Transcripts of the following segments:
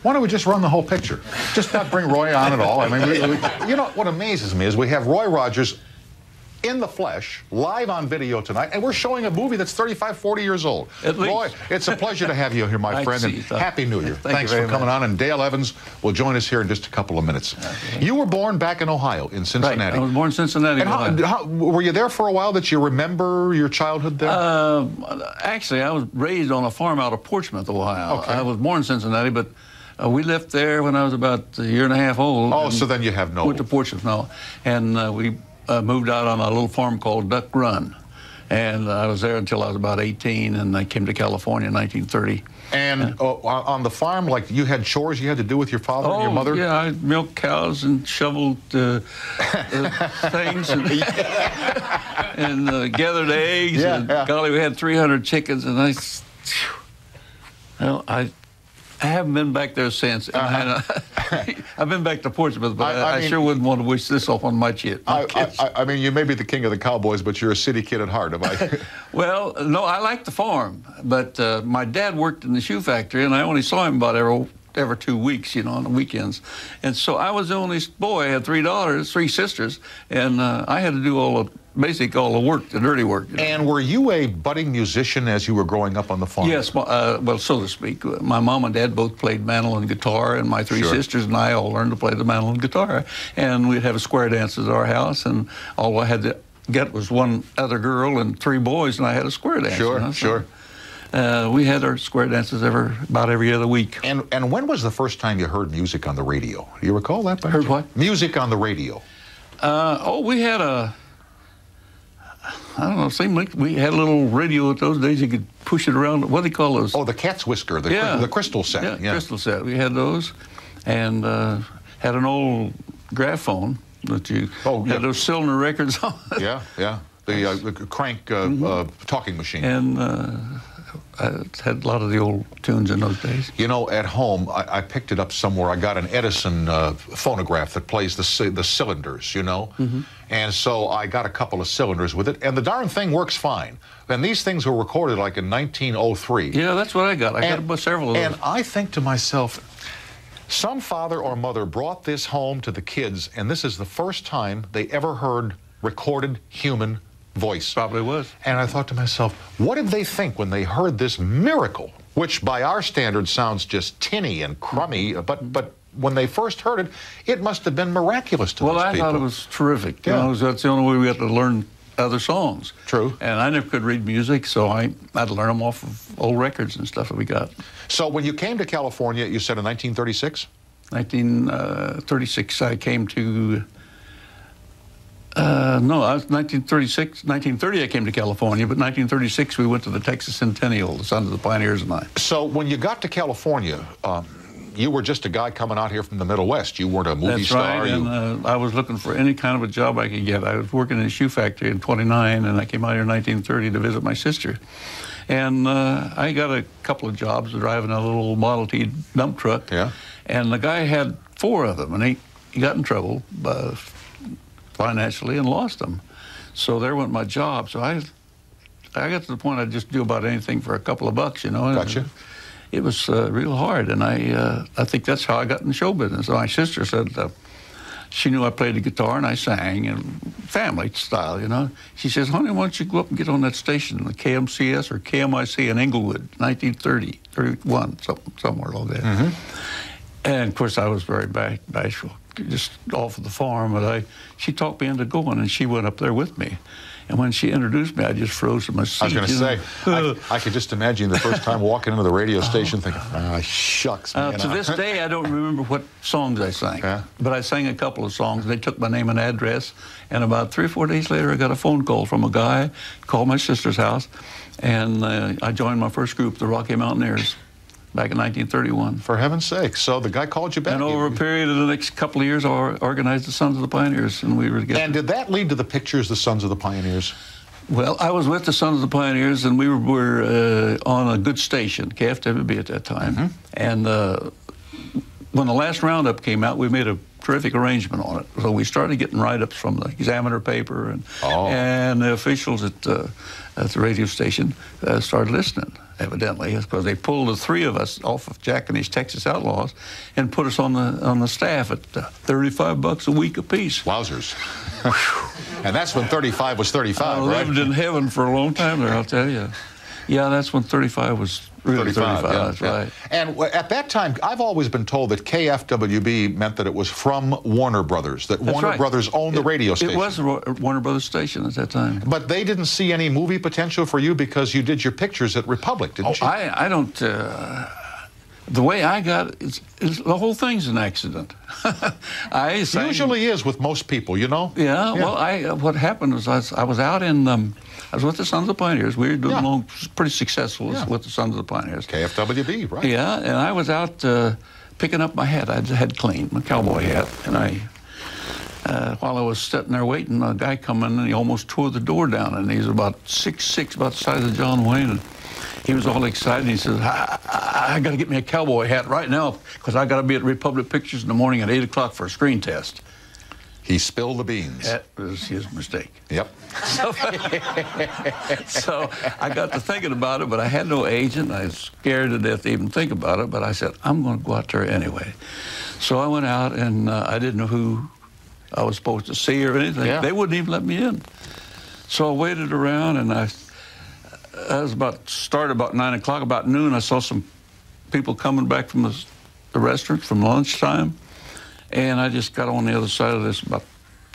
Why don't we just run the whole picture? Just not bring Roy on at all. I mean, you know, what amazes me is we have Roy Rogers in the flesh, live on video tonight, and we're showing a movie that's 35, 40 years old. Roy, it's a pleasure to have you here, my friend, and Happy New Year. Thanks for coming on, and Dale Evans will join us here in just a couple of minutes. You were born back in Ohio, in Cincinnati. Right. I was born in Cincinnati, and how, were you there for a while that you remember your childhood there? Actually, I was raised on a farm out of Portsmouth, Ohio. Okay. I was born in Cincinnati, but we left there when I was about a year and a half old. Oh, so then you have no... Went to Portsmouth, no. And we moved out on a little farm called Duck Run. And I was there until I was about 18, and I came to California in 1930. And on the farm, like, you had chores you had to do with your father and your mother? Yeah, I milked cows and shoveled things and gathered eggs. Golly, we had 300 chickens, and I haven't been back there since. And I've been back to Portsmouth, but I sure wouldn't want to wish this off on my kids. I mean, you may be the king of the Cowboys, but you're a city kid at heart. Am I? Well, no, I like the farm, but my dad worked in the shoe factory, and I only saw him about every 2 weeks, you know, on the weekends. And so I was the only boy. I had three sisters, and I had to do all the work, the dirty work. You know? And were you a budding musician as you were growing up on the farm? Yes, well, so to speak. My mom and dad both played mandolin and guitar, and my three sisters and I all learned to play the mandolin and guitar. And we'd have a square dance at our house, and all I had to get was one other girl and 3 boys, and I had a square dance. Sure, you know? Sure. We had our square dances about every other week. And when was the first time you heard music on the radio? Do you recall that? Heard what? Music on the radio. We had I don't know, it seemed like we had a little radio at those days. You could push it around. What do they call those? Oh, the cat's whisker, the crystal set. Yeah, crystal set. We had those, and had an old gramophone that you had those cylinder records on. Yeah. The crank talking machine. And I had a lot of the old tunes in those days. You know, at home, I picked it up somewhere. I got an Edison phonograph that plays the cylinders, you know? And so I got a couple of cylinders with it, and the darn thing works fine. And these things were recorded like in 1903. Yeah, that's what I got. I got several of those. And I think to myself, some father or mother brought this home to the kids, and this is the first time they ever heard recorded human voice. Probably was. And I thought to myself, what did they think when they heard this miracle, which by our standards sounds just tinny and crummy, but when they first heard it, it must have been miraculous to those people. Well, I thought it was terrific. You know, that's the only way we got to learn other songs. True. And I never could read music, so I had to learn them off of old records and stuff that we got. So when you came to California, you said in 1936? 1936, I came to... no, I was 1936, 1930 I came to California, but 1936 we went to the Texas Centennial, the Sons of the Pioneers and I. So when you got to California, you were just a guy coming out here from the Middle West. You weren't a movie star. That's right, and I was looking for any kind of a job I could get. I was working in a shoe factory in 29, and I came out here in 1930 to visit my sister. And I got a couple of jobs driving a little Model T dump truck. Yeah. And the guy had 4 of them, and he got in trouble financially and lost them. So there went my job. So I got to the point I'd just do about anything for a couple of bucks, you know. Gotcha. It was real hard, and I think that's how I got in show business. So my sister said she knew I played the guitar and I sang, and family style, you know. She says, honey, why don't you go up and get on that station, the KMCS or KMIC in Inglewood, 1930, 31, somewhere like that. And, of course, I was very bashful, just off of the farm, but she talked me into going, and she went up there with me. And when she introduced me, I just froze to my seat. I was going to say, I could just imagine the first time walking into the radio station thinking, shucks, man. To this day, I don't remember what songs I sang. But I sang a couple of songs. They took my name and address. And about 3 or 4 days later, I got a phone call from a guy, called my sister's house. And I joined my first group, the Rocky Mountaineers, back in 1931. For heaven's sake. So the guy called you back. And over a period of the next couple of years, I organized the Sons of the Pioneers, and we were together. And did that lead to the pictures, the Sons of the Pioneers? Well, I was with the Sons of the Pioneers, and we were on a good station, KFWB at that time. And when the last roundup came out, we made a terrific arrangement on it. So we started getting write-ups from the Examiner paper, and the officials at the radio station started listening, evidently, because they pulled the three of us off of Jack and his Texas Outlaws and put us on the staff at $35 a week apiece. Wowzers. And that's when 35 was 35, I right? lived in heaven for a long time there, I'll tell you. Yeah, that's when 35 was really 35, that's right. And at that time, I've always been told that KFWB meant that it was from Warner Brothers, that That's Warner right. Brothers owned the radio station. It was a Warner Brothers station at that time. But they didn't see any movie potential for you because you did your pictures at Republic, didn't you? I don't... the way I got it, the whole thing's an accident. It usually is with most people, you know? Yeah, well, what happened was I was out in... I was with the Sons of the Pioneers. We were doing pretty successful with the Sons of the Pioneers. KFWB, right? Yeah, and I was out picking up my hat. I had cleaned, my cowboy hat, and while I was sitting there waiting, a guy come in and he almost tore the door down, and he was about 6'6", about the size of John Wayne, and he was all excited. He says, I got to get me a cowboy hat right now because I got to be at Republic Pictures in the morning at 8 o'clock for a screen test. He spilled the beans. That was his mistake. Yep. So I got to thinking about it, but I had no agent. I was scared to death to even think about it, but I said, I'm going to go out there anyway. So I went out, and I didn't know who I was supposed to see or anything. Yeah. They wouldn't even let me in. So I waited around, and I was started about 9 o'clock. About noon, I saw some people coming back from the restaurant from lunchtime. And I just got on the other side of this, about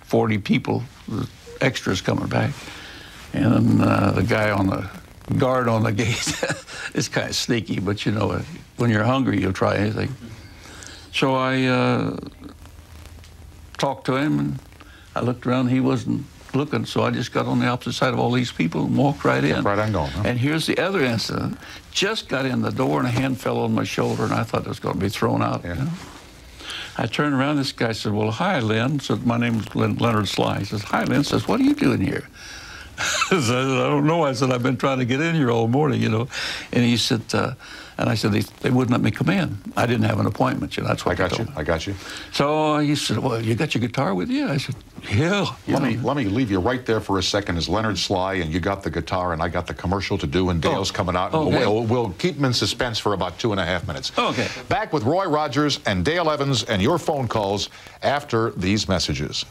40 people, the extras coming back. And the guy on the guard on the gate is kind of sneaky, but you know, when you're hungry, you'll try anything. So I talked to him, and I looked around, he wasn't looking, so I just got on the opposite side of all these people and walked right in. Right on going, huh? And here's the other incident. Just got in the door, and a hand fell on my shoulder, and I thought it was going to be thrown out. Yeah. You know? I turned around, this guy said, well, hi, Lynn. Said, my name's Leonard Sly. He says, hi, Lynn. Says, what are you doing here? I said, I don't know. I said, I've been trying to get in here all morning, you know. And he said, and I said, they wouldn't let me come in. I didn't have an appointment, you know. That's what I got you. So he said, well, you got your guitar with you? I said, yeah. Let me leave you right there for a second as Leonard Sly, and you got the guitar, and I got the commercial to do, and Dale's coming out. And okay. we'll keep him in suspense for about 2.5 minutes. Okay. Back with Roy Rogers and Dale Evans and your phone calls after these messages.